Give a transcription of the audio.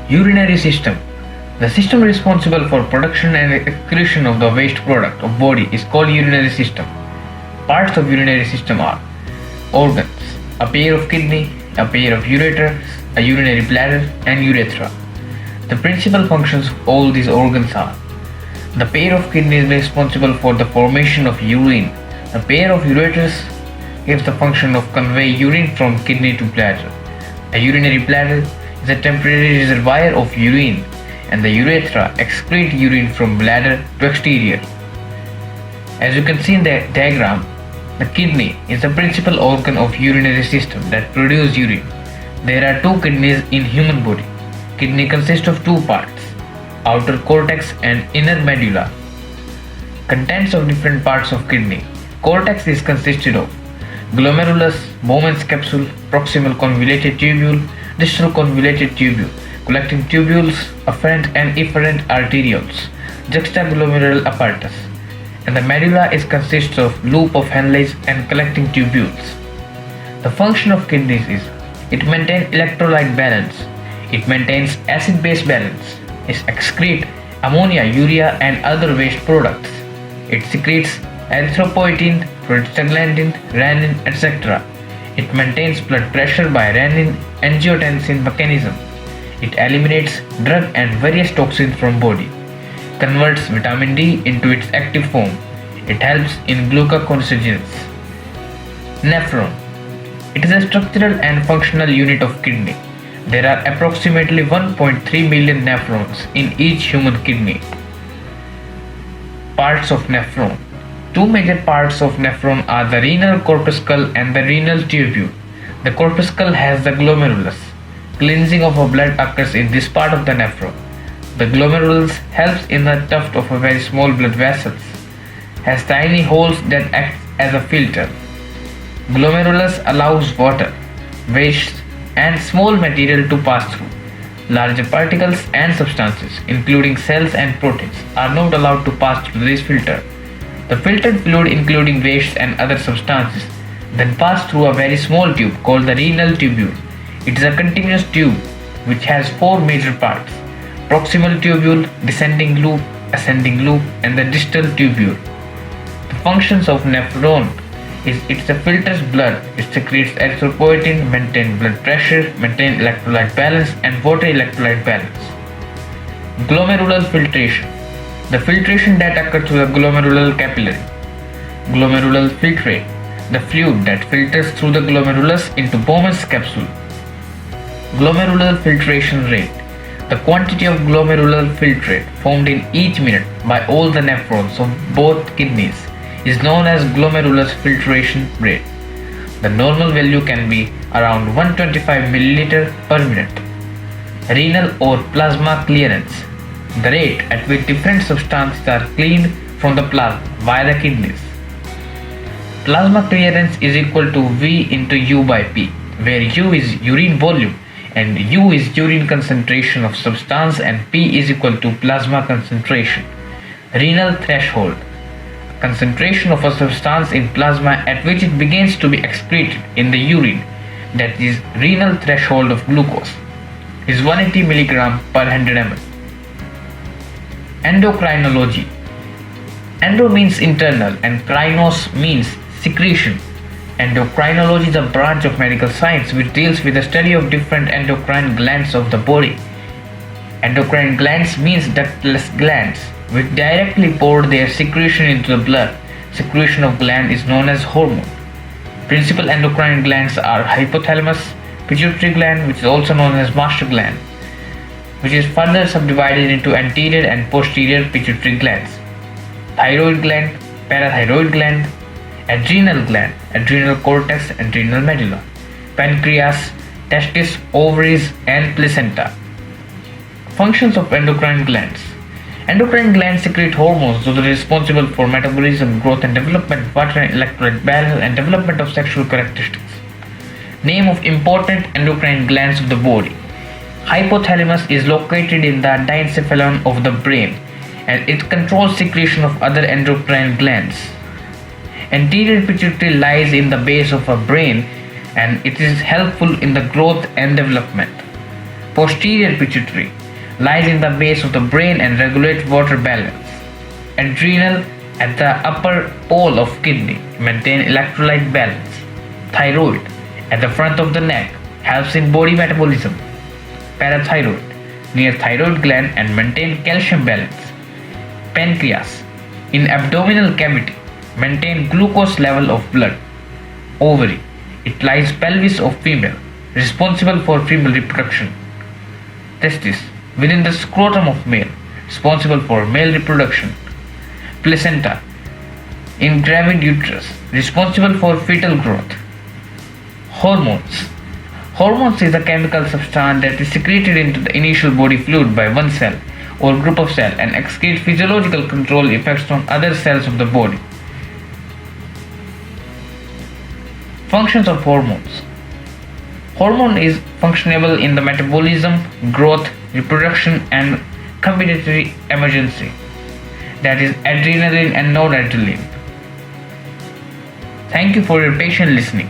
Urinary system. The system responsible for production and excretion of the waste product of body is called urinary system. Parts of urinary system are organs, a pair of kidney, a pair of ureters, a urinary bladder and urethra. The principal functions of all these organs are: the pair of kidney is responsible for the formation of urine. The pair of ureters gives the function of convey urine from kidney to bladder. A urinary bladder is a temporary reservoir of urine, and the urethra excrete urine from bladder to exterior. As you can see in the diagram, the kidney is the principal organ of urinary system that produces urine. There are two kidneys in human body. Kidney consists of two parts, outer cortex and inner medulla. Contents of different parts of kidney. Cortex is consisted of glomerulus, Bowman's capsule, proximal convoluted tubule, distal convoluted tubule, collecting tubules, afferent and efferent arterioles, juxtaglomerular apparatus, and the medulla is consists of loop of Henle's and collecting tubules. The function of kidneys is: it maintains electrolyte balance, it maintains acid-base balance, it excretes ammonia, urea and other waste products, it secretes erythropoietin, prostaglandin, renin, etc. It maintains blood pressure by renin-angiotensin mechanism. It eliminates drug and various toxins from body, converts vitamin D into its active form. It helps in gluconeogenesis. Nephron. It is a structural and functional unit of kidney. There are approximately 1.3 million nephrons in each human kidney. Parts of nephron. Two major parts of nephron are the renal corpuscle and the renal tubule. The corpuscle has the glomerulus. Cleansing of blood occurs in this part of the nephron. The glomerulus helps in the tuft of a very small blood vessels. Has tiny holes that act as a filter. Glomerulus allows water, waste and small material to pass through. Larger particles and substances, including cells and proteins, are not allowed to pass through this filter. The filtered fluid, including waste and other substances, then pass through a very small tube called the renal tubule. It is a continuous tube which has four major parts: proximal tubule, descending loop, ascending loop, and the distal tubule. The functions of nephron is: it filters blood, it secretes erythropoietin, maintains blood pressure, maintains electrolyte balance and water electrolyte balance. Glomerular filtration. The filtration that occurs through the glomerular capillary. Glomerular filtrate. The fluid that filters through the glomerulus into Bowman's capsule. Glomerular filtration rate. The quantity of glomerular filtrate formed in each minute by all the nephrons of both kidneys is known as glomerular filtration rate. The normal value can be around 125 milliliter per minute. Renal or plasma clearance. The rate at which different substances are cleaned from the plasma via the kidneys. Plasma clearance is equal to V into U by P, where U is urine volume and U is urine concentration of substance and P is equal to plasma concentration. Renal threshold. Concentration of a substance in plasma at which it begins to be excreted in the urine, that is renal threshold of glucose, is 180 mg per 100 ml. Endocrinology. Endo means internal and krynos means secretion. Endocrinology is a branch of medical science which deals with the study of different endocrine glands of the body. Endocrine glands means ductless glands which directly pour their secretion into the blood. Secretion of gland is known as hormone. Principal endocrine glands are hypothalamus, pituitary gland, which is also known as master gland, which is further subdivided into anterior and posterior pituitary glands, thyroid gland, parathyroid gland, adrenal gland, adrenal cortex, adrenal medulla, pancreas, testis, ovaries, and placenta. Functions of endocrine glands. Endocrine glands secrete hormones those are responsible for metabolism, growth and development, water and electrolyte balance, and development of sexual characteristics. Name of important endocrine glands of the body. Hypothalamus is located in the diencephalon of the brain and it controls secretion of other endocrine glands. Anterior pituitary lies in the base of a brain and it is helpful in the growth and development. Posterior pituitary lies in the base of the brain and regulates water balance. Adrenal at the upper pole of kidney maintain electrolyte balance. Thyroid at the front of the neck helps in body metabolism. Parathyroid near thyroid gland and maintain calcium balance. Pancreas in abdominal cavity maintain glucose level of blood. Ovary it lies pelvis of female, responsible for female reproduction. Testis within the scrotum of male, responsible for male reproduction. Placenta in gravid uterus, responsible for fetal growth. Hormones. Hormones is a chemical substance that is secreted into the initial body fluid by one cell or group of cells and exerts physiological control effects on other cells of the body. Functions of hormones. Hormone is functionable in the metabolism, growth, reproduction and combinatory emergency, that is adrenaline and noradrenaline. Thank you for your patient listening.